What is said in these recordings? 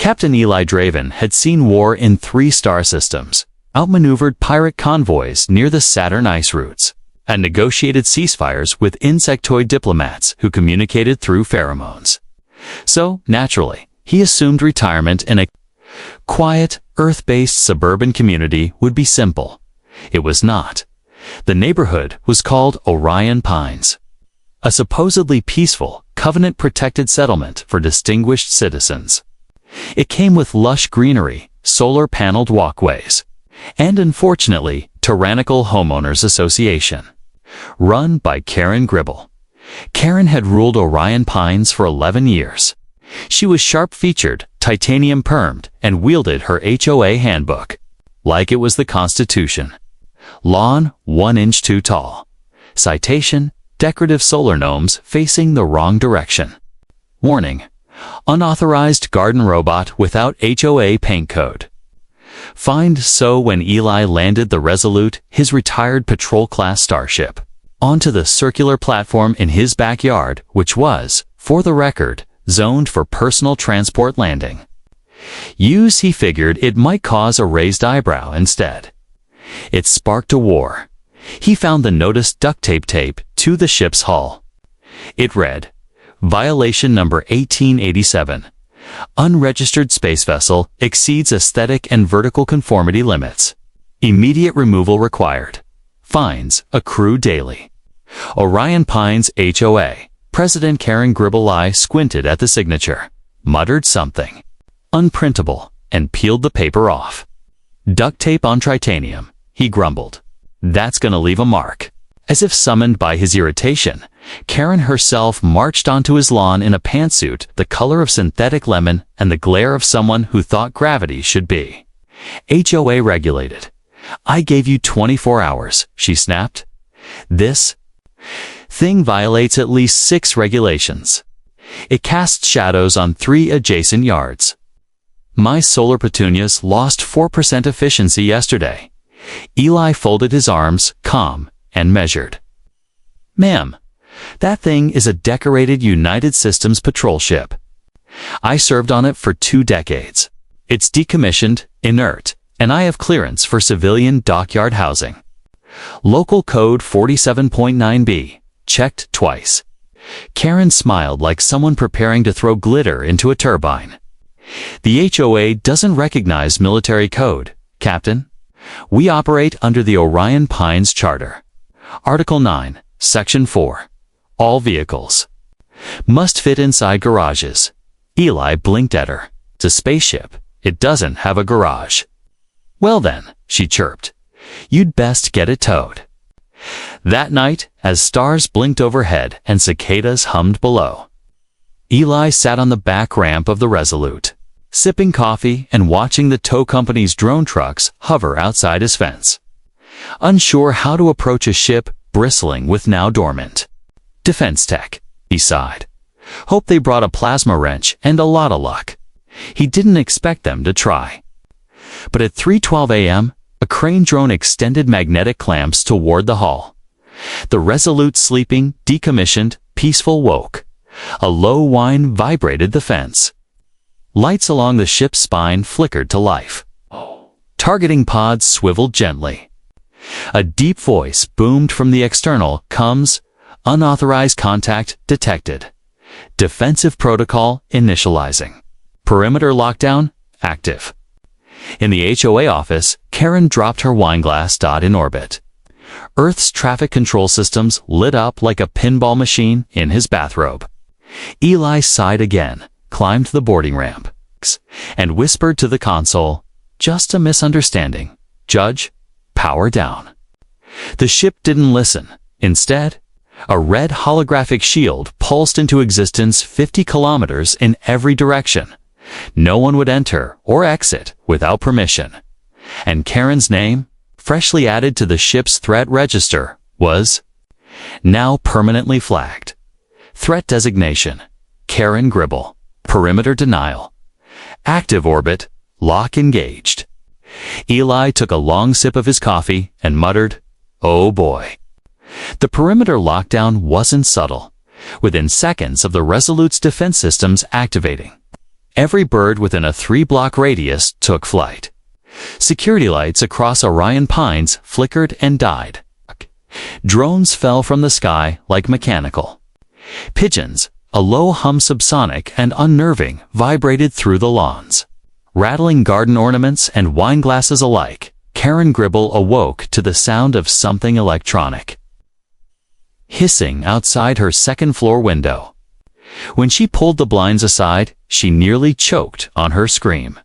Captain Eli Draven had seen war in 3 star systems, outmaneuvered pirate convoys near the Saturn ice routes, and negotiated ceasefires with insectoid diplomats who communicated through pheromones. So, naturally, he assumed retirement in a quiet, Earth-based suburban community would be simple. It was not. The neighborhood was called Orion Pines, a supposedly peaceful, covenant-protected settlement for distinguished citizens. It came with lush greenery, solar-paneled walkways, and unfortunately, tyrannical Homeowners Association, run by Karen Gribble. Karen had ruled Orion Pines for 11 years. She was sharp-featured, titanium-permed, and wielded her HOA handbook like it was the Constitution. Lawn 1 inch too tall. Citation: decorative solar gnomes facing the wrong direction. Warning: unauthorized garden robot without HOA paint code. Find. So when Eli landed the Resolute, his retired patrol-class starship, onto the circular platform in his backyard, which was, for the record, zoned for personal transport landing. He figured it might cause a raised eyebrow instead. It sparked a war. He found the notice duct tape to the ship's hull. It read, "Violation number 1887. Unregistered space vessel exceeds aesthetic and vertical conformity limits. Immediate removal required. Fines accrue daily." Orion Pines HOA. President Karen Gribble squinted at the signature, muttered something unprintable, and peeled the paper off. "Duct tape on titanium," he grumbled. "That's gonna leave a mark." As if summoned by his irritation, Karen herself marched onto his lawn in a pantsuit the color of synthetic lemon and the glare of someone who thought gravity should be HOA regulated. "I gave you 24 hours, she snapped. "This thing violates at least 6 regulations. It casts shadows on 3 adjacent yards. My solar petunias lost 4% efficiency yesterday." Eli folded his arms, calm, and measured. "Ma'am, that thing is a decorated United Systems patrol ship. I served on it for 2 decades. It's decommissioned, inert, and I have clearance for civilian dockyard housing. Local code 47.9b, checked twice." Karen smiled like someone preparing to throw glitter into a turbine. "The HOA doesn't recognize military code, Captain. We operate under the Orion Pines Charter. Article 9, Section 4. All vehicles must fit inside garages." Eli blinked at her. "It's a spaceship. It doesn't have a garage." "Well then," she chirped, "you'd best get it towed." That night, as stars blinked overhead and cicadas hummed below, Eli sat on the back ramp of the Resolute, sipping coffee and watching the tow company's drone trucks hover outside his fence. Unsure how to approach a ship bristling with now dormant defense tech, he sighed. Hope they brought a plasma wrench and a lot of luck. He didn't expect them to try. But at 3:12 a.m., a crane drone extended magnetic clamps toward the hull. The Resolute, sleeping, decommissioned, peaceful, woke. A low whine vibrated the fence. Lights along the ship's spine flickered to life. Targeting pods swiveled gently. A deep voice boomed from the external comms. "Unauthorized contact detected. Defensive protocol initializing. Perimeter lockdown active." In the HOA office, Karen dropped her wineglass. In orbit. Earth's traffic control systems lit up like a pinball machine in his bathrobe. Eli sighed again, climbed the boarding ramp, and whispered to the console, "Just a misunderstanding. Judge, power down." The ship didn't listen. Instead, a red holographic shield pulsed into existence 50 kilometers in every direction. No one would enter or exit without permission. And Karen's name, freshly added to the ship's threat register, was now permanently flagged. Threat designation: Karen Gribble. Perimeter denial. Active orbit. Lock engaged. Eli took a long sip of his coffee and muttered, "Oh boy." The perimeter lockdown wasn't subtle. Within seconds of the Resolute's defense systems activating, Every bird within a 3-block radius took flight. Security lights across Orion Pines flickered and died. Drones fell from the sky like mechanical. Pigeons, a low hum subsonic and unnerving, vibrated through the lawns. Rattling garden ornaments and wine glasses alike, Karen Gribble awoke to the sound of something electronic hissing outside her second-floor window. When she pulled the blinds aside, she nearly choked on her scream.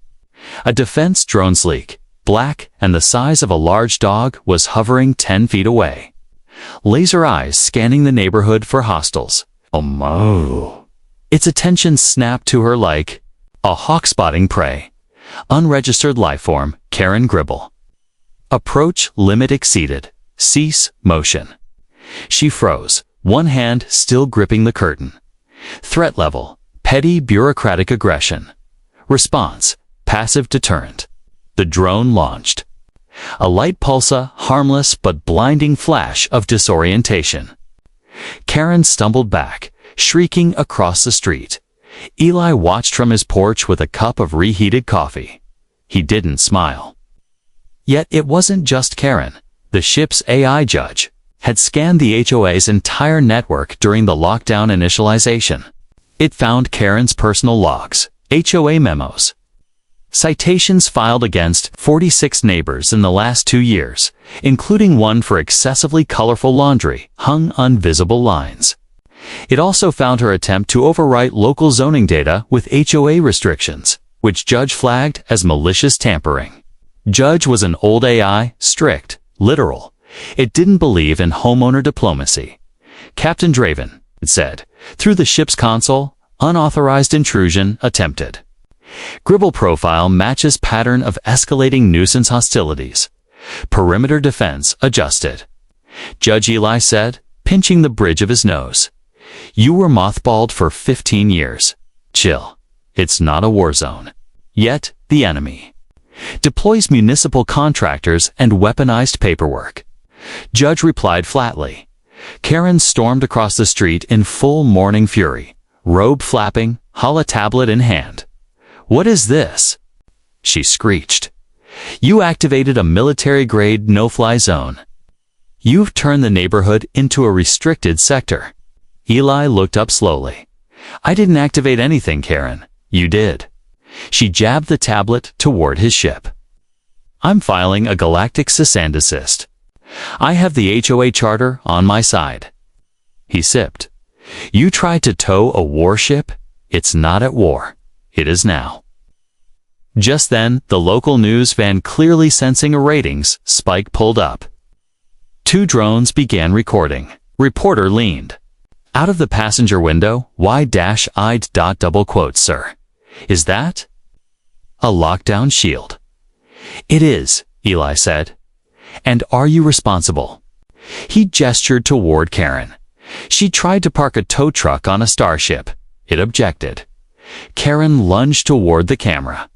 A defense drone, sleek, black, and the size of a large dog, was hovering 10 feet away. Laser eyes scanning the neighborhood for hostiles. Oh no! Its attention snapped to her like a hawk spotting prey. Unregistered lifeform, Karen Gribble. Approach limit exceeded. Cease motion. She froze, one hand still gripping the curtain. Threat level, petty bureaucratic aggression. Response, passive deterrent. The drone launched. A light pulsa, harmless but blinding flash of disorientation. Karen stumbled back, shrieking across the street. Eli watched from his porch with a cup of reheated coffee. He didn't smile. Yet it wasn't just Karen. The ship's AI judge had scanned the HOA's entire network during the lockdown initialization. It found Karen's personal logs, HOA memos, citations filed against 46 neighbors in the last 2 years, including one for excessively colorful laundry hung on visible lines. It also found her attempt to overwrite local zoning data with HOA restrictions, which Judge flagged as malicious tampering. Judge was an old AI, strict, literal. It didn't believe in homeowner diplomacy. Captain Draven, it said, through the ship's console, unauthorized intrusion attempted. Gribble profile matches pattern of escalating nuisance hostilities. Perimeter defense adjusted. Judge Eli said, pinching the bridge of his nose. You were mothballed for 15 years. Chill. It's not a war zone. Yet, the enemy deploys municipal contractors and weaponized paperwork. Judge replied flatly. Karen stormed across the street in full morning fury, robe flapping, holla tablet in hand. What is this? She screeched. You activated a military-grade no-fly zone. You've turned the neighborhood into a restricted sector. Eli looked up slowly. I didn't activate anything, Karen. You did. She jabbed the tablet toward his ship. I'm filing a galactic cease and desist. I have the HOA charter on my side. He sipped. You tried to tow a warship? It's not at war. It is now. Just then, the local news van, clearly sensing a ratings spike, pulled up. 2 drones began recording. Reporter leaned out of the passenger window, wide-eyed. Double quotes, sir. Is that a lockdown shield? It is, Eli said. And are you responsible? He gestured toward Karen. She tried to park a tow truck on a starship. It objected. Karen lunged toward the camera.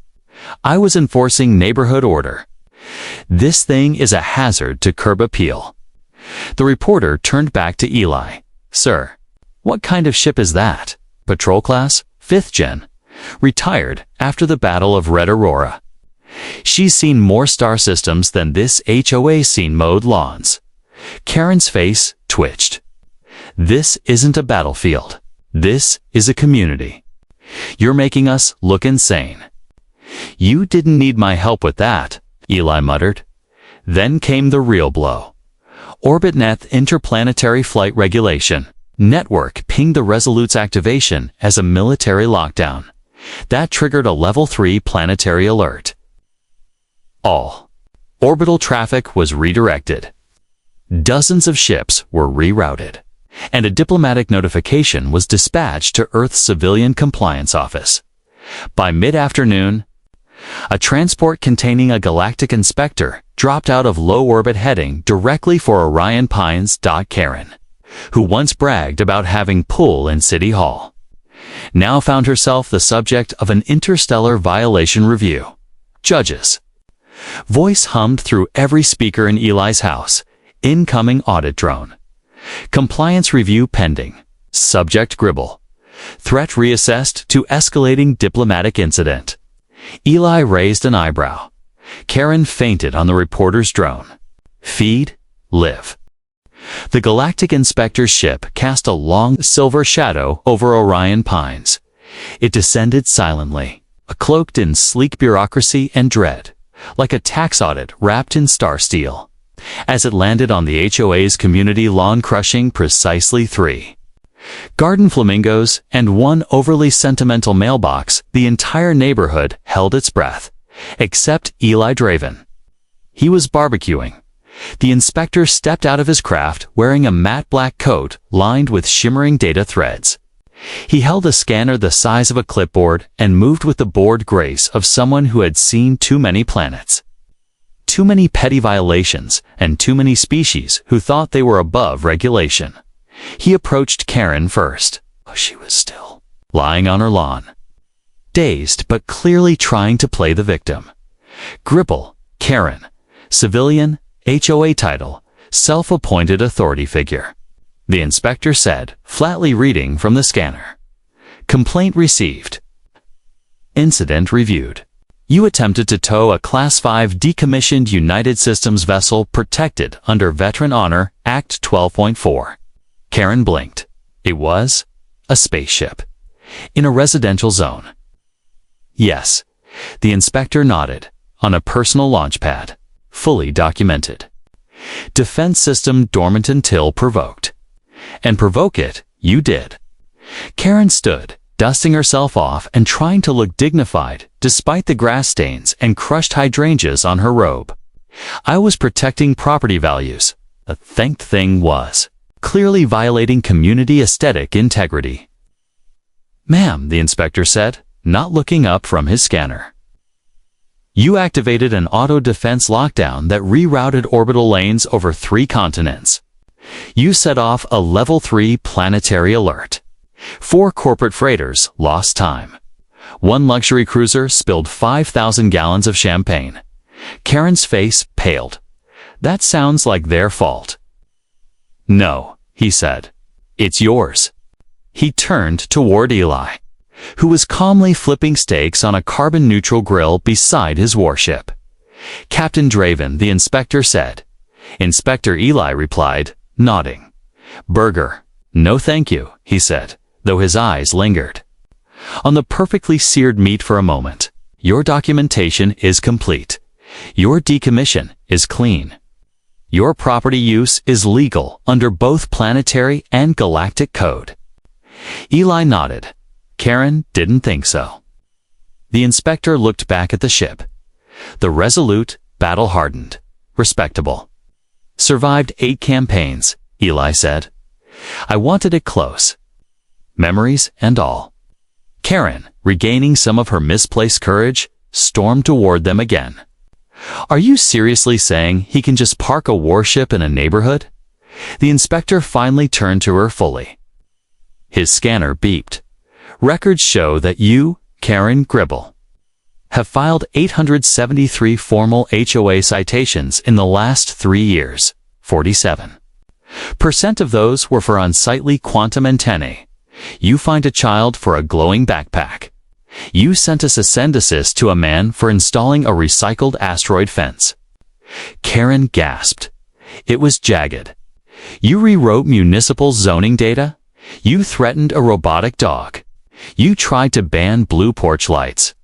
I was enforcing neighborhood order. This thing is a hazard to curb appeal. The reporter turned back to Eli. Sir, what kind of ship is that? Patrol class, 5th gen. Retired after the Battle of Red Aurora. She's seen more star systems than this HOA seen mowed lawns. Karen's face twitched. This isn't a battlefield. This is a community. You're making us look insane. You didn't need my help with that, Eli muttered. Then came the real blow. OrbitNet interplanetary flight regulation network pinged the Resolute's activation as a military lockdown. That triggered a level 3 planetary alert. All orbital traffic was redirected. Dozens of ships were rerouted, and a diplomatic notification was dispatched to Earth's Civilian Compliance Office. By mid-afternoon, a transport containing a galactic inspector dropped out of low orbit heading directly for Orion Pines. Karen, who once bragged about having pull in City Hall, now found herself the subject of an interstellar violation review. Judges. Voice hummed through every speaker in Eli's house. Incoming audit drone. Compliance review pending. Subject Gribble. Threat reassessed to escalating diplomatic incident. Eli raised an eyebrow. Karen fainted on the reporter's drone. Feed, live. The galactic inspector's ship cast a long silver shadow over Orion Pines. It descended silently, cloaked in sleek bureaucracy and dread, like a tax audit wrapped in star steel. As it landed on the HOA's community lawn, crushing precisely 3 garden flamingos and 1 overly sentimental mailbox, the entire neighborhood held its breath, except Eli Draven. He was barbecuing. The inspector stepped out of his craft wearing a matte black coat lined with shimmering data threads. He held a scanner the size of a clipboard and moved with the bored grace of someone who had seen too many planets. Too many petty violations and too many species who thought they were above regulation. He approached Karen first. She was still lying on her lawn, dazed but clearly trying to play the victim. Gribble, Karen, civilian, HOA title, self-appointed authority figure. The inspector said, flatly reading from the scanner. Complaint received. Incident reviewed. You attempted to tow a Class 5 decommissioned United Systems vessel protected under Veteran Honor Act 12.4. Karen blinked. It was a spaceship. In a residential zone. Yes. The inspector nodded. On a personal launch pad. Fully documented. Defense system dormant until provoked. And provoke it, you did. Karen stood, dusting herself off and trying to look dignified, despite the grass stains and crushed hydrangeas on her robe. I was protecting property values. The thanked thing was clearly violating community aesthetic integrity. Ma'am, the inspector said, not looking up from his scanner. You activated an auto-defense lockdown that rerouted orbital lanes over 3 continents. You set off a Level 3 planetary alert. 4 corporate freighters lost time. 1 luxury cruiser spilled 5,000 gallons of champagne. Karen's face paled. That sounds like their fault. No, he said. It's yours. He turned toward Eli, who was calmly flipping steaks on a carbon-neutral grill beside his warship. Captain Draven, the inspector said. Inspector Eli replied, nodding. Burger. No thank you, he said, though his eyes lingered on the perfectly seared meat for a moment. Your documentation is complete. Your decommission is clean. Your property use is legal under both planetary and galactic code. Eli nodded. Karen didn't think so. The inspector looked back at the ship. The Resolute, battle-hardened, respectable. Survived 8 campaigns, Eli said. I wanted it close. Memories and all. Karen, regaining some of her misplaced courage, stormed toward them again. Are you seriously saying he can just park a warship in a neighborhood? The inspector finally turned to her fully. His scanner beeped. Records show that you, Karen Gribble, have filed 873 formal HOA citations in the last 3 years, 47% of those were for unsightly quantum antennae. You fined a child for a glowing backpack. You sent a cease and desist to a man for installing a recycled asteroid fence. Karen gasped. It was jagged. You rewrote municipal zoning data. You threatened a robotic dog. You tried to ban blue porch lights.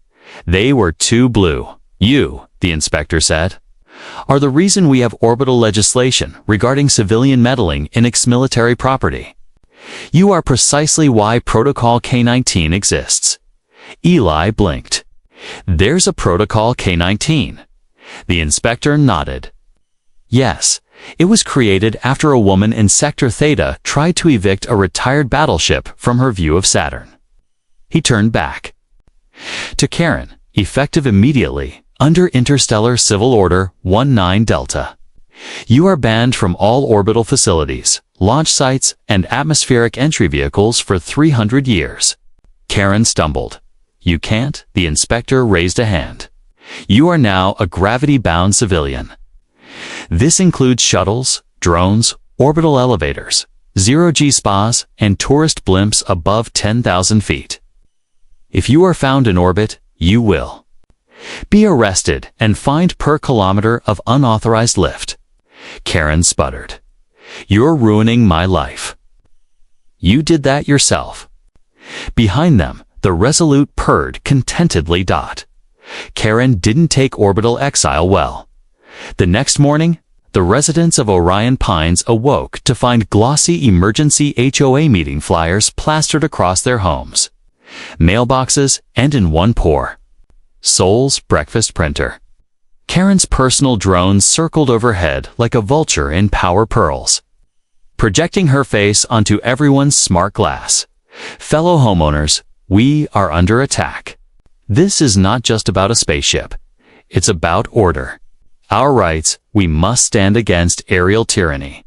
They were too blue. You, the inspector said, are the reason we have orbital legislation regarding civilian meddling in ex-military property. You are precisely why Protocol K-19 exists. Eli blinked. There's a Protocol K-19. The inspector nodded. Yes, it was created after a woman in Sector Theta tried to evict a retired battleship from her view of Saturn. He turned back. To Karen, effective immediately, under Interstellar Civil Order 19 Delta. You are banned from all orbital facilities, launch sites, and atmospheric entry vehicles for 300 years. Karen stumbled. You can't, the inspector raised a hand. You are now a gravity-bound civilian. This includes shuttles, drones, orbital elevators, zero-G spas, and tourist blimps above 10,000 feet. If you are found in orbit, you will be arrested and fined per kilometer of unauthorized lift. Karen sputtered. You're ruining my life. You did that yourself. Behind them, the Resolute purred contentedly. Karen didn't take orbital exile well. The next morning, the residents of Orion Pines awoke to find glossy emergency HOA meeting flyers plastered across their homes, mailboxes, and in one pour, Soul's breakfast printer. Karen's personal drone circled overhead like a vulture in power pearls, projecting her face onto everyone's smart glass. Fellow homeowners, we are under attack. This is not just about a spaceship. It's about order. Our rights, we must stand against aerial tyranny.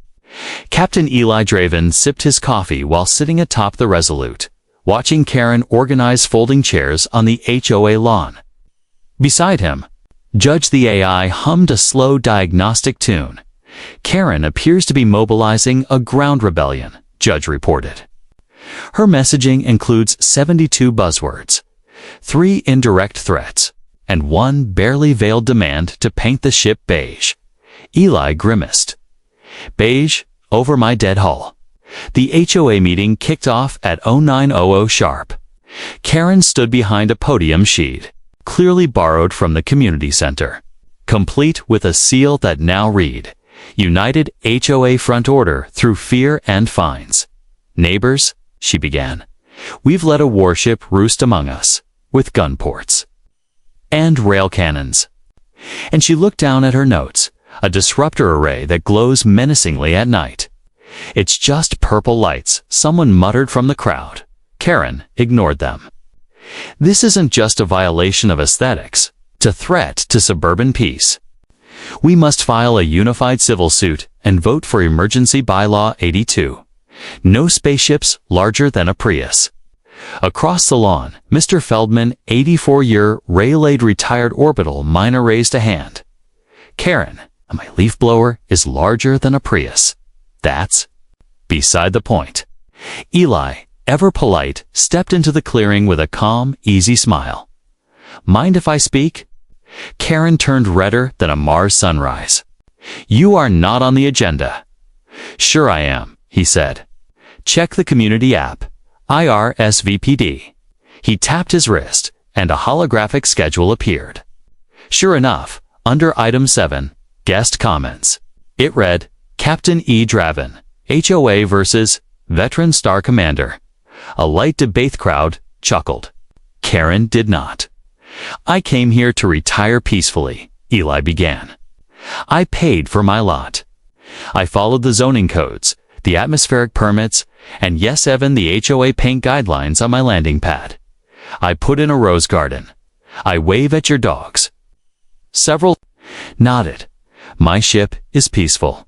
Captain Eli Draven sipped his coffee while sitting atop the Resolute, watching Karen organize folding chairs on the HOA lawn. Beside him, Judge the AI hummed a slow diagnostic tune. Karen appears to be mobilizing a ground rebellion, Judge reported. Her messaging includes 72 buzzwords, 3 indirect threats, and 1 barely veiled demand to paint the ship beige. Eli grimaced. Beige, over my dead hull. The HOA meeting kicked off at 0900 sharp. Karen stood behind a podium sheet, clearly borrowed from the community center, complete with a seal that now read, United HOA Front Order through fear and fines. Neighbors, she began, we've let a warship roost among us, with gun ports and rail cannons. And she looked down at her notes, a disruptor array that glows menacingly at night. It's just purple lights, someone muttered from the crowd. Karen ignored them. This isn't just a violation of aesthetics, it's a threat to suburban peace. We must file a unified civil suit and vote for Emergency Bylaw 82. No spaceships larger than a Prius. Across the lawn, Mr. Feldman, 84-year Rayleigh retired orbital miner, raised a hand. Karen, my leaf blower is larger than a Prius. That's beside the point. Eli, ever polite, stepped into the clearing with a calm, easy smile. Mind if I speak? Karen turned redder than a Mars sunrise. You are not on the agenda. Sure I am, he said. Check the community app. IRSVPD. He tapped his wrist, and a holographic schedule appeared. Sure enough, under Item 7, Guest Comments, it read, Captain E. Draven, HOA versus Veteran Star Commander. A light debate crowd chuckled. Karen did not. I came here to retire peacefully, Eli began. I paid for my lot. I followed the zoning codes, the atmospheric permits, and yes, even the HOA paint guidelines on my landing pad. I put in a rose garden. I wave at your dogs. Several nodded. My ship is peaceful.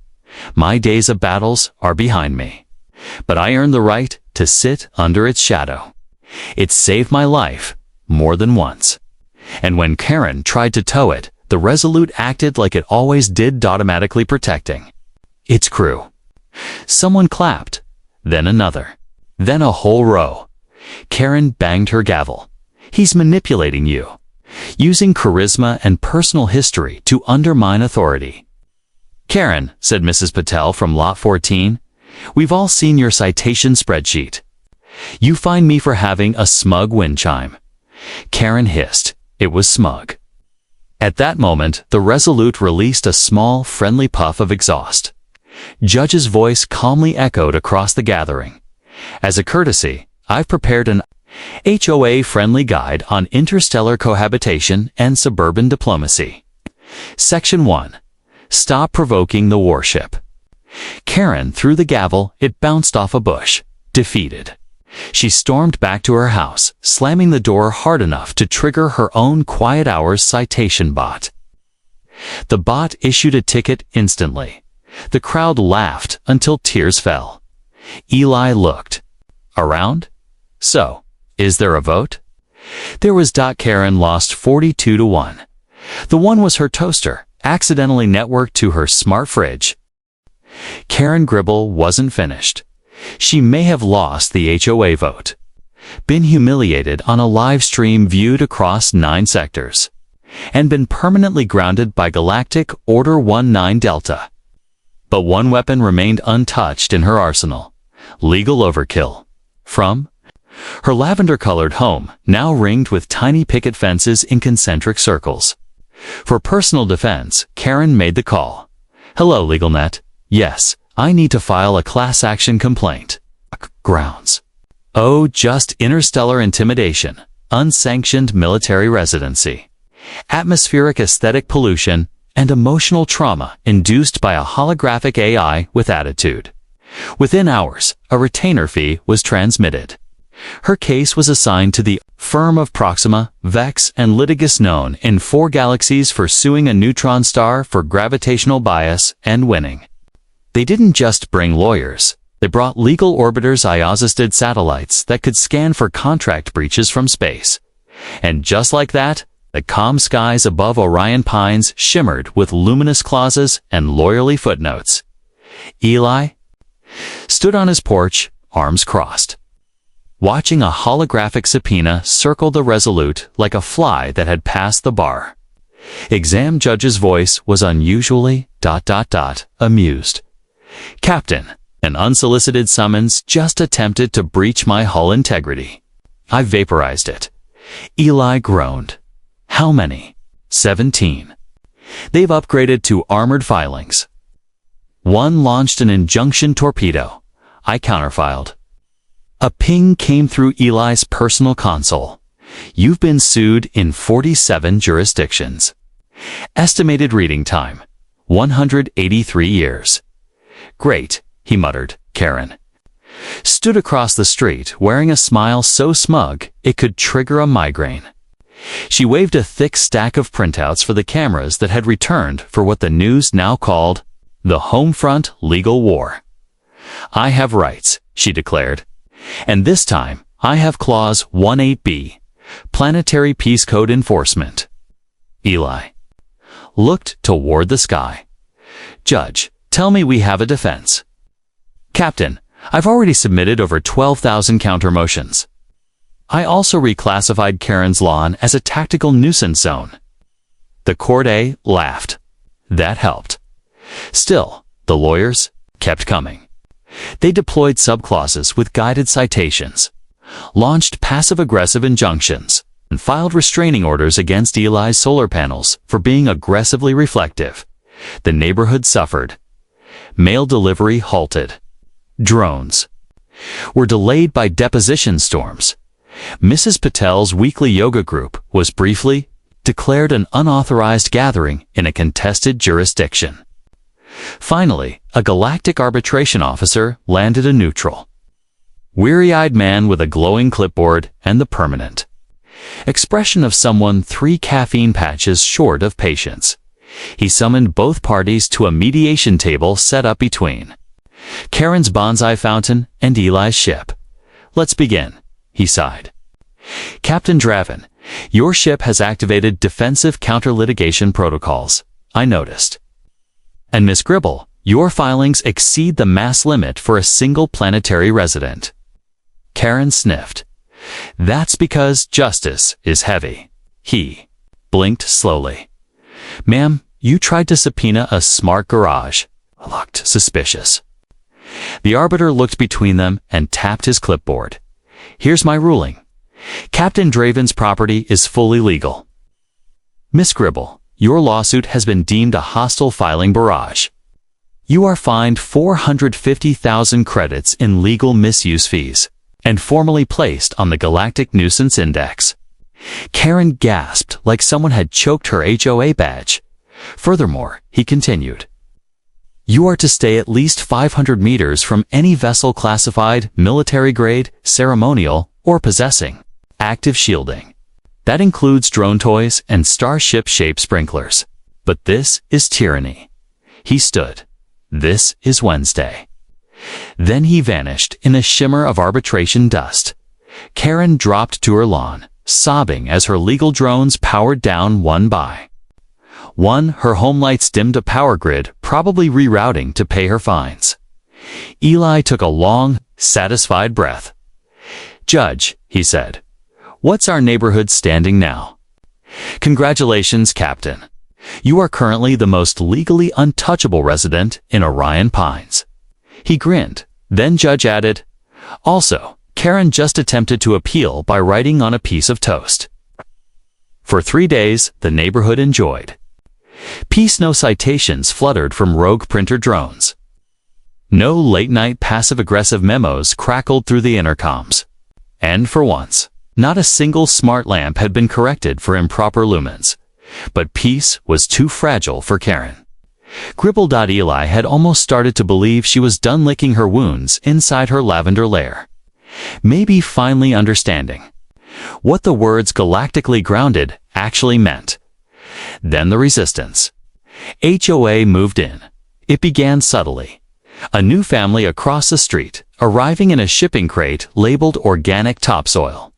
My days of battles are behind me. But I earned the right to sit under its shadow. It saved my life more than once. And when Karen tried to tow it, the Resolute acted like it always did, automatically protecting its crew. Someone clapped, then another, then a whole row. Karen banged her gavel. He's manipulating you, using charisma and personal history to undermine authority. Karen, said Mrs. Patel from Lot 14, we've all seen your citation spreadsheet. You fine me for having a smug wind chime. Karen hissed. It was smug. At that moment, the Resolute released a small, friendly puff of exhaust. Judge's voice calmly echoed across the gathering. As a courtesy, I've prepared an HOA-friendly guide on interstellar cohabitation and suburban diplomacy. Section 1. Stop provoking the warship. Karen threw the gavel. It bounced off a bush. Defeated. She stormed back to her house, slamming the door hard enough to trigger her own quiet hours citation bot. The bot issued a ticket instantly. The crowd laughed until tears fell. Eli looked around. So, is there a vote? There was. Karen lost 42-1. The one was her toaster, accidentally networked to her smart fridge. Karen Gribble wasn't finished. She may have lost the HOA vote, been humiliated on a live stream viewed across 9 sectors, and been permanently grounded by Galactic Order 19 Delta. But one weapon remained untouched in her arsenal: legal overkill. From her lavender-colored home, now ringed with tiny picket fences in concentric circles. For personal defense, Karen made the call. "Hello, LegalNet. Yes, I need to file a class action complaint." Grounds. Oh, just interstellar intimidation, unsanctioned military residency, atmospheric aesthetic pollution, and emotional trauma induced by a holographic AI with attitude. Within hours, a retainer fee was transmitted. Her case was assigned to the firm of Proxima, Vex, and Litigus, known in 4 galaxies for suing a neutron star for gravitational bias and winning. They didn't just bring lawyers. They brought legal orbiters, IOSIS-did satellites that could scan for contract breaches from space. And just like that, the calm skies above Orion Pines shimmered with luminous clauses and lawyerly footnotes. Eli stood on his porch, arms crossed, watching a holographic subpoena circle the Resolute like a fly that had passed the bar. Exam judge's voice was unusually ... amused. "Captain, an unsolicited summons just attempted to breach my hull integrity. I vaporized it." Eli groaned. "How many?" 17. "They've upgraded to armored filings. One launched an injunction torpedo." I counterfiled. A ping came through Eli's personal console. "You've been sued in 47 jurisdictions. Estimated reading time, 183 years. "Great," he muttered. Karen stood across the street wearing a smile so smug it could trigger a migraine. She waved a thick stack of printouts for the cameras that had returned for what the news now called the Homefront legal war. "I have rights," she declared. "And this time, I have Clause 18B, Planetary Peace Code Enforcement." Eli looked toward the sky. "Judge, tell me we have a defense." "Captain, I've already submitted over 12,000 counter-motions. I also reclassified Karen's lawn as a tactical nuisance zone." The Court A laughed. That helped. Still, the lawyers kept coming. They deployed subclauses with guided citations, launched passive-aggressive injunctions, and filed restraining orders against Eli's solar panels for being aggressively reflective. The neighborhood suffered. Mail delivery halted. Drones were delayed by deposition storms. Mrs. Patel's weekly yoga group was briefly declared an unauthorized gathering in a contested jurisdiction. Finally, a galactic arbitration officer landed a neutral, weary-eyed man with a glowing clipboard and the permanent expression of someone 3 caffeine patches short of patience. He summoned both parties to a mediation table set up between Karen's bonsai fountain and Eli's ship. "Let's begin," he sighed. "Captain Draven, your ship has activated defensive counter-litigation protocols, I noticed. And Miss Gribble, your filings exceed the mass limit for a single planetary resident." Karen sniffed. "That's because justice is heavy." He blinked slowly. "Ma'am, you tried to subpoena a smart garage. Looked suspicious." The arbiter looked between them and tapped his clipboard. "Here's my ruling. Captain Draven's property is fully legal. Miss Gribble, your lawsuit has been deemed a hostile filing barrage. You are fined 450,000 credits in legal misuse fees and formally placed on the Galactic Nuisance Index." Karen gasped like someone had choked her HOA badge. Furthermore, he continued, "You are to stay at least 500 meters from any vessel classified military-grade, ceremonial, or possessing active shielding. That includes drone toys and starship-shaped sprinklers. But this is tyranny." He stood. "This is Wednesday." Then he vanished in a shimmer of arbitration dust. Karen dropped to her lawn, sobbing as her legal drones powered down one by one. Her home lights dimmed a power grid, probably rerouting to pay her fines. Eli took a long, satisfied breath. "Judge," he said, "what's our neighborhood standing now?" "Congratulations, Captain. You are currently the most legally untouchable resident in Orion Pines." He grinned. Then Judge added, "Also, Karen just attempted to appeal by writing on a piece of toast." For 3 days, the neighborhood enjoyed peace. No citations fluttered from rogue printer drones. No late-night passive-aggressive memos crackled through the intercoms. And for once, not a single smart lamp had been corrected for improper lumens. But peace was too fragile for Karen. Gribble.Eli had almost started to believe she was done licking her wounds inside her lavender lair. Maybe finally understanding what the words galactically grounded actually meant. Then the resistance. HOA moved in. It began subtly. A new family across the street, arriving in a shipping crate labeled organic topsoil.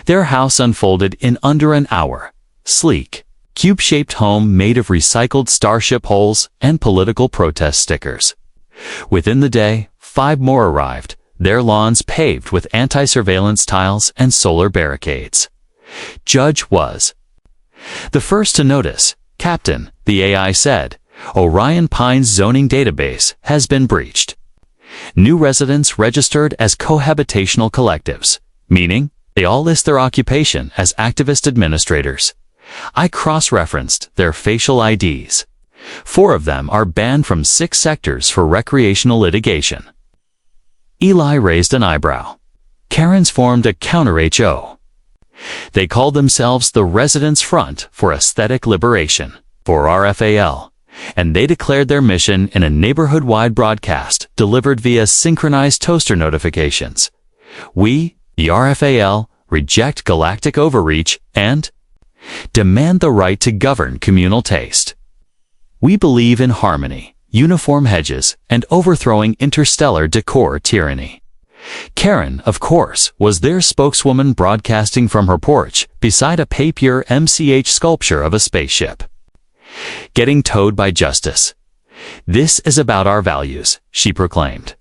Their house unfolded in under an hour. Sleek, cube-shaped home made of recycled Starship holes and political protest stickers. Within the day, 5 more arrived, their lawns paved with anti-surveillance tiles and solar barricades. Judge was the first to notice. "Captain," the AI said, "Orion Pines zoning database has been breached. New residents registered as cohabitational collectives, meaning they all list their occupation as activist administrators. I cross-referenced their facial IDs. 4 of them are banned from 6 sectors for recreational litigation." Eli raised an eyebrow. Karen's formed a counter-HO. They called themselves the Residents' Front for Aesthetic Liberation, or RFAL, and they declared their mission in a neighborhood-wide broadcast delivered via synchronized toaster notifications. "We, the RFAL, reject galactic overreach and demand the right to govern communal taste. We believe in harmony, uniform hedges, and overthrowing interstellar decor tyranny." Karen, of course, was their spokeswoman, broadcasting from her porch beside a papier MCH sculpture of a spaceship. "Getting towed by justice. This is about our values," she proclaimed.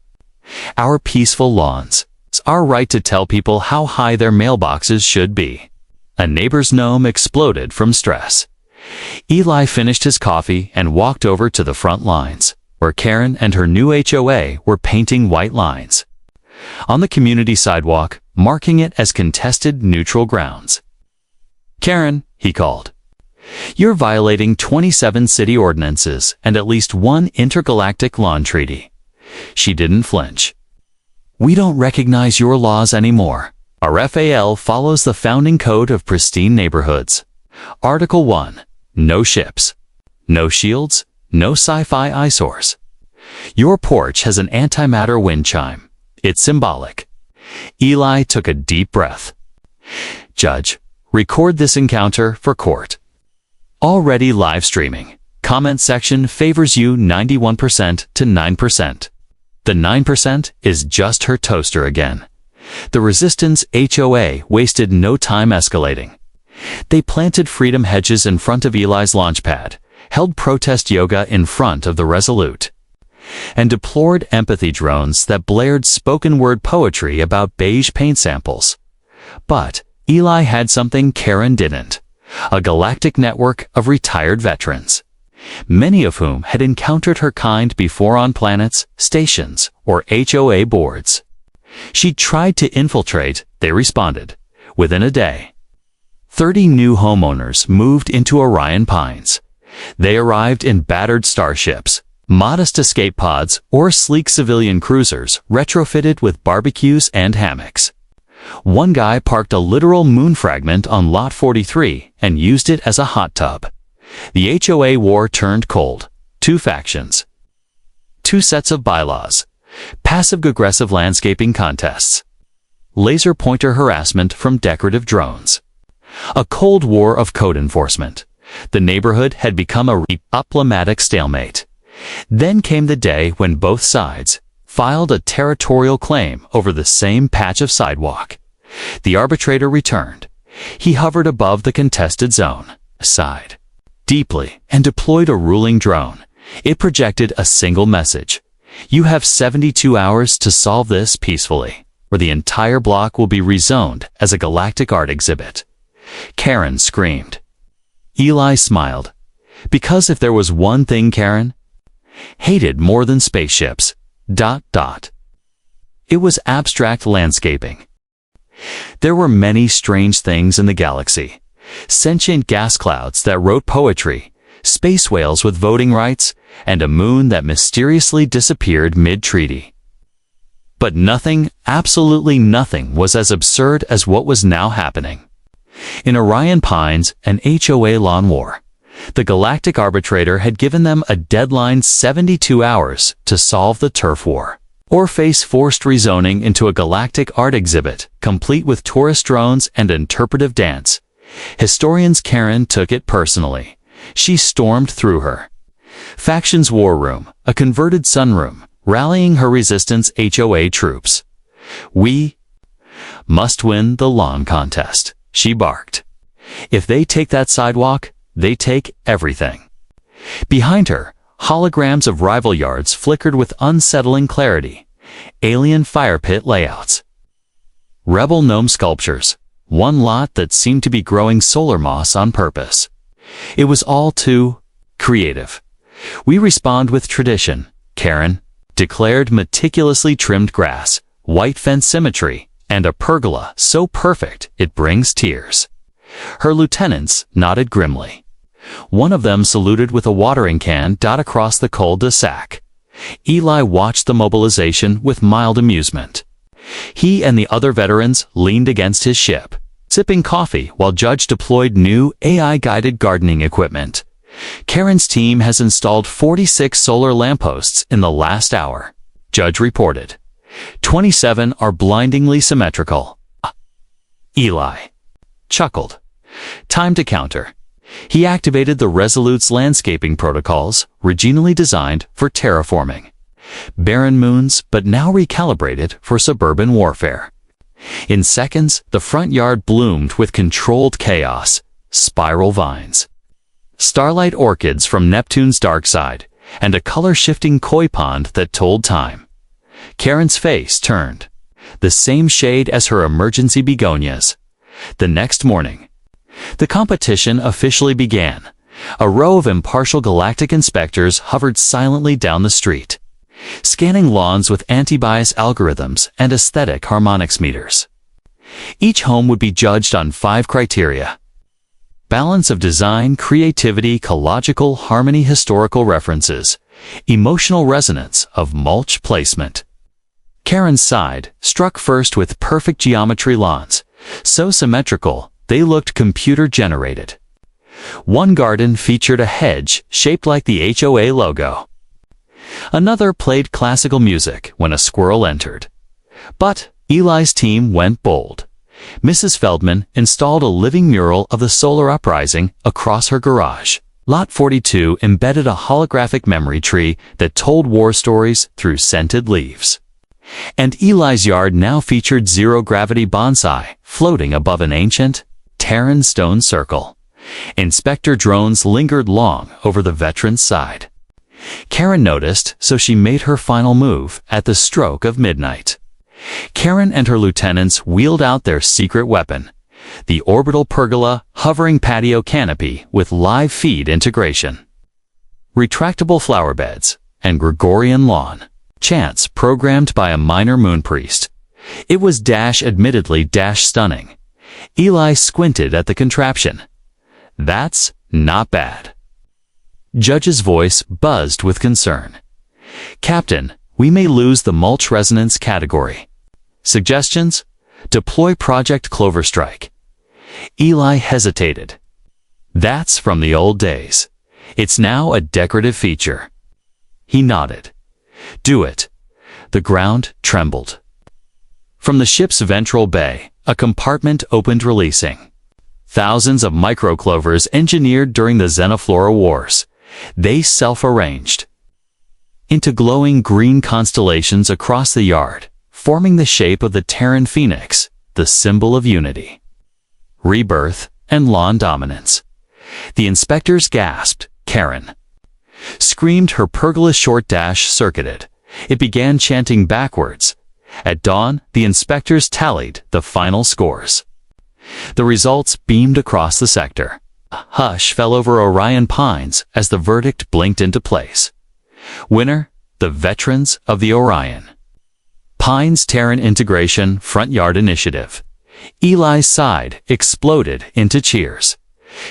"Our peaceful lawns. Our right to tell people how high their mailboxes should be." A neighbor's gnome exploded from stress. Eli finished his coffee and walked over to the front lines, where Karen and her new HOA were painting white lines on the community sidewalk, marking it as contested neutral grounds. "Karen," he called, "you're violating 27 city ordinances and at least 1 intergalactic lawn treaty." She didn't flinch. "We don't recognize your laws anymore. Our FAL follows the founding code of pristine neighborhoods. Article 1. No ships. No shields. No sci-fi eyesores. Your porch has an antimatter wind chime. It's symbolic." Eli took a deep breath. "Judge, record this encounter for court." Already live streaming. Comment section favors you 91% to 9%. The 9% is just her toaster again. The Resistance HOA wasted no time escalating. They planted freedom hedges in front of Eli's launchpad, held protest yoga in front of the Resolute, and deplored empathy drones that blared spoken-word poetry about beige paint samples. But Eli had something Karen didn't: a galactic network of retired veterans, many of whom had encountered her kind before on planets, stations, or HOA boards. She tried to infiltrate, they responded. Within a day, 30 new homeowners moved into Orion Pines. They arrived in battered starships, modest escape pods, or sleek civilian cruisers retrofitted with barbecues and hammocks. One guy parked a literal moon fragment on Lot 43 and used it as a hot tub. The HOA war turned cold. 2 factions. 2 sets of bylaws. Passive-aggressive landscaping contests. Laser pointer harassment from decorative drones. A cold war of code enforcement. The neighborhood had become a diplomatic stalemate. Then came the day when both sides filed a territorial claim over the same patch of sidewalk. The arbitrator returned. He hovered above the contested zone, sighed deeply, and deployed a ruling drone. It projected a single message: You have 72 hours to solve this peacefully, or the entire block will be rezoned as a galactic art exhibit. Karen screamed. Eli smiled. Because if there was one thing Karen hated more than spaceships, it was abstract landscaping. There were many strange things in the galaxy. Sentient gas clouds that wrote poetry, space whales with voting rights, and a moon that mysteriously disappeared mid-treaty. But nothing, absolutely nothing, was as absurd as what was now happening. In Orion Pines, an HOA lawn war, the galactic arbitrator had given them a deadline 72 hours to solve the turf war, or face forced rezoning into a galactic art exhibit, complete with tourist drones and interpretive dance. Historians Karen took it personally. She stormed through her faction's war room, a converted sunroom, rallying her resistance HOA troops. We must win the lawn contest, she barked. If they take that sidewalk, they take everything. Behind her, holograms of rival yards flickered with unsettling clarity. Alien fire pit layouts. Rebel gnome sculptures. One lot that seemed to be growing solar moss on purpose. It was all too creative. We respond with tradition, Karen declared. Meticulously trimmed grass, white fence symmetry, and a pergola so perfect it brings tears. Her lieutenants nodded grimly. One of them saluted with a watering can across the cul-de-sac. Eli watched the mobilization with mild amusement. He and the other veterans leaned against his ship, sipping coffee while Judge deployed new AI-guided gardening equipment. Karen's team has installed 46 solar lampposts in the last hour, Judge reported. 27 are blindingly symmetrical. Eli chuckled. Time to counter. He activated the Resolute's landscaping protocols, originally designed for terraforming barren moons, but now recalibrated for suburban warfare. In seconds, the front yard bloomed with controlled chaos, spiral vines, starlight orchids from Neptune's dark side, and a color-shifting koi pond that told time. Karen's face turned, the same shade as her emergency begonias. The next morning, the competition officially began. A row of impartial galactic inspectors hovered silently down the street, scanning lawns with anti-bias algorithms and aesthetic harmonics meters. Each home would be judged on 5 criteria: balance of design, creativity, ecological harmony, historical references, emotional resonance of mulch placement. Karen's side struck first with perfect geometry lawns, so symmetrical they looked computer-generated. One garden featured a hedge shaped like the HOA logo. Another played classical music when a squirrel entered. But Eli's team went bold. Mrs. Feldman installed a living mural of the solar uprising across her garage. Lot 42 embedded a holographic memory tree that told war stories through scented leaves. And Eli's yard now featured zero-gravity bonsai floating above an ancient Terran stone circle. Inspector drones lingered long over the veteran's side. Karen noticed, so she made her final move at the stroke of midnight. Karen and her lieutenants wheeled out their secret weapon, the orbital pergola hovering patio canopy with live feed integration, retractable flower beds, and Gregorian lawn chants programmed by a minor moon priest. It was admittedly stunning. Eli squinted at the contraption. That's not bad. Judge's voice buzzed with concern. Captain, we may lose the mulch resonance category. Suggestions? Deploy Project Cloverstrike. Eli hesitated. That's from the old days. It's now a decorative feature. He nodded. Do it. The ground trembled. From the ship's ventral bay, a compartment opened, releasing thousands of microclovers engineered during the Xenoflora Wars. They self-arranged into glowing green constellations across the yard, forming the shape of the Terran Phoenix, the symbol of unity, rebirth, and lawn dominance. The inspectors gasped. Karen screamed, her pergola short circuited, It began chanting backwards. At dawn, the inspectors tallied the final scores. The results beamed across the sector. A hush fell over Orion Pines as the verdict blinked into place. Winner, the veterans of the Orion Pines Terran Integration Front Yard Initiative. Eli's side exploded into cheers.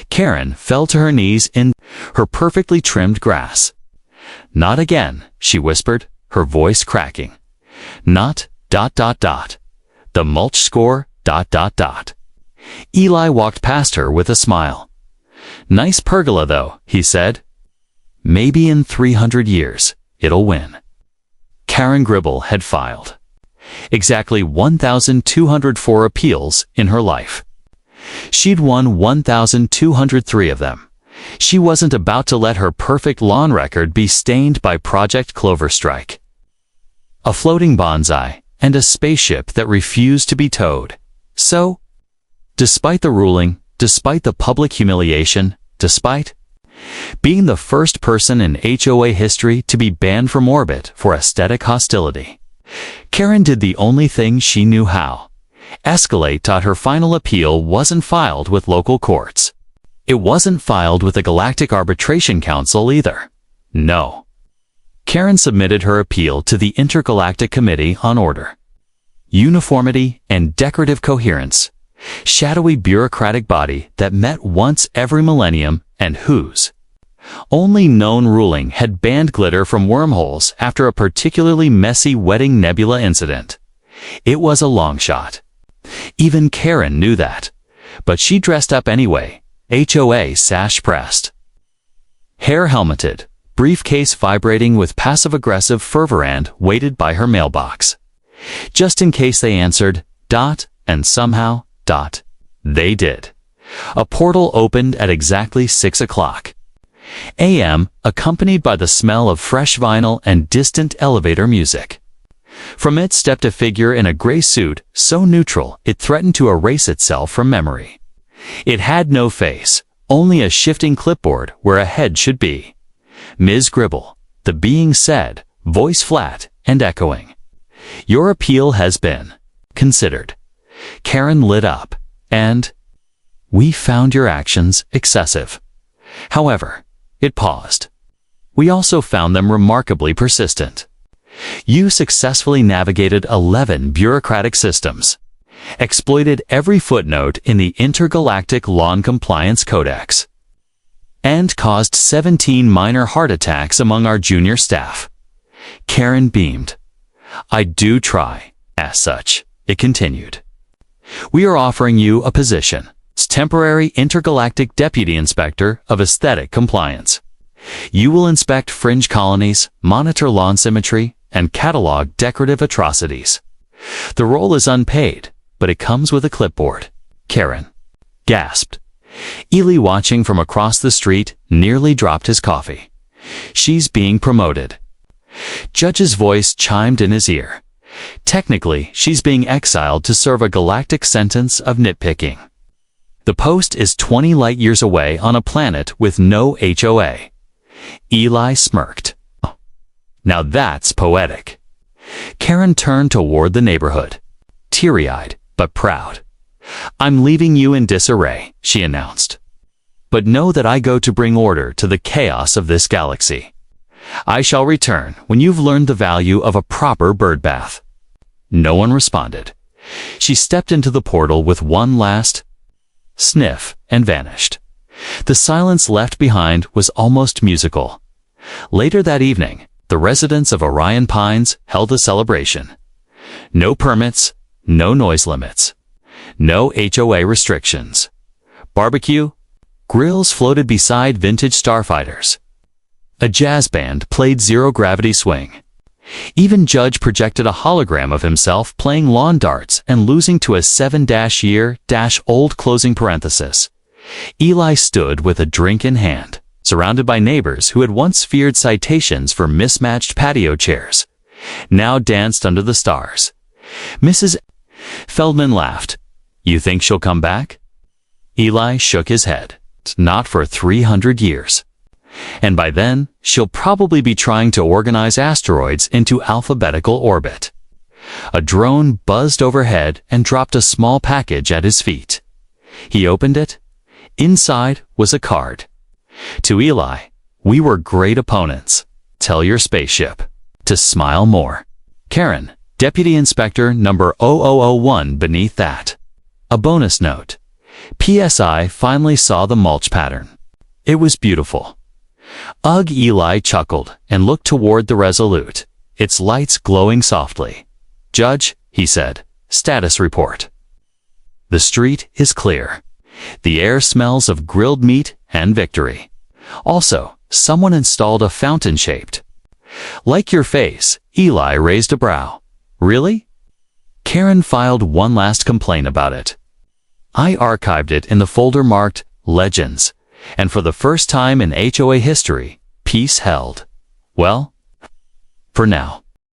Karen fell to her knees in her perfectly trimmed grass. "Not again," she whispered, her voice cracking. "Not ... The mulch score ... Eli walked past her with a smile. "Nice pergola, though," he said. "Maybe in 300 years, it'll win." Karen Gribble had filed exactly 1,204 appeals in her life. She'd won 1,203 of them. She wasn't about to let her perfect lawn record be stained by Project Cloverstrike. A floating bonsai and a spaceship that refused to be towed. So, despite the ruling, despite the public humiliation, despite being the first person in HOA history to be banned from orbit for aesthetic hostility, Karen did the only thing she knew how. Escalate. Her final appeal wasn't filed with local courts. It wasn't filed with the Galactic Arbitration Council either. No. Karen submitted her appeal to the Intergalactic Committee on Order, Uniformity, and Decorative Coherence, shadowy bureaucratic body that met once every millennium and whose only known ruling had banned glitter from wormholes after a particularly messy wedding nebula incident. It was a long shot. Even Karen knew that. But she dressed up anyway, HOA sash pressed, hair helmeted, briefcase vibrating with passive-aggressive fervor, and waited by her mailbox. Just in case they answered, and somehow, they did. A portal opened at exactly 6 o'clock a.m., accompanied by the smell of fresh vinyl and distant elevator music. From it stepped a figure in a gray suit, so neutral it threatened to erase itself from memory. It had no face, only a shifting clipboard where a head should be. "Ms. Gribble," the being said, voice flat and echoing. "Your appeal has been considered." Karen lit up, and "We found your actions excessive. However," it paused, "we also found them remarkably persistent. You successfully navigated 11 bureaucratic systems, exploited every footnote in the Intergalactic Lawn Compliance Codex, and caused 17 minor heart attacks among our junior staff." Karen beamed. "I do try. As such," it continued, "we are offering you a position, temporary intergalactic deputy inspector of aesthetic compliance. You will inspect fringe colonies, monitor lawn symmetry, and catalog decorative atrocities. The role is unpaid, but it comes with a clipboard." Karen gasped. Eli, watching from across the street, nearly dropped his coffee. "She's being promoted." Judge's voice chimed in his ear. "Technically, she's being exiled to serve a galactic sentence of nitpicking. The post is 20 light-years away on a planet with no HOA." Eli smirked. "Now that's poetic." Karen turned toward the neighborhood, teary-eyed but proud. "I'm leaving you in disarray," she announced. "But know that I go to bring order to the chaos of this galaxy. I shall return when you've learned the value of a proper birdbath." No one responded. She stepped into the portal with one last sniff and vanished. The silence left behind was almost musical. Later that evening, the residents of Orion Pines held a celebration. No permits, no noise limits, no HOA restrictions. Barbecue, grills floated beside vintage starfighters. A jazz band played zero-gravity swing. Even Judge projected a hologram of himself playing lawn darts and losing to a 7-year-old closing parenthesis. Eli stood with a drink in hand, surrounded by neighbors who had once feared citations for mismatched patio chairs, now danced under the stars. Mrs. Feldman laughed. "You think she'll come back?" Eli shook his head. "Not for 300 years. And by then, she'll probably be trying to organize asteroids into alphabetical orbit. A drone buzzed overhead and dropped a small package at his feet. He opened it. Inside was a card. To Eli, "We were great opponents. Tell your spaceship to smile more." Karen, Deputy Inspector number 0001 beneath that. A bonus note. PSI finally saw the mulch pattern. It was beautiful. Ugh, Eli chuckled and looked toward the Resolute, its lights glowing softly. "Judge," he said, "status report." The street is clear. The air smells of grilled meat and victory. Also, someone installed a fountain-shaped. "Like your face," Eli raised a brow. "Really?" Karen filed one last complaint about it. I archived it in the folder marked Legends, and for the first time in HOA history, peace held. Well, for now.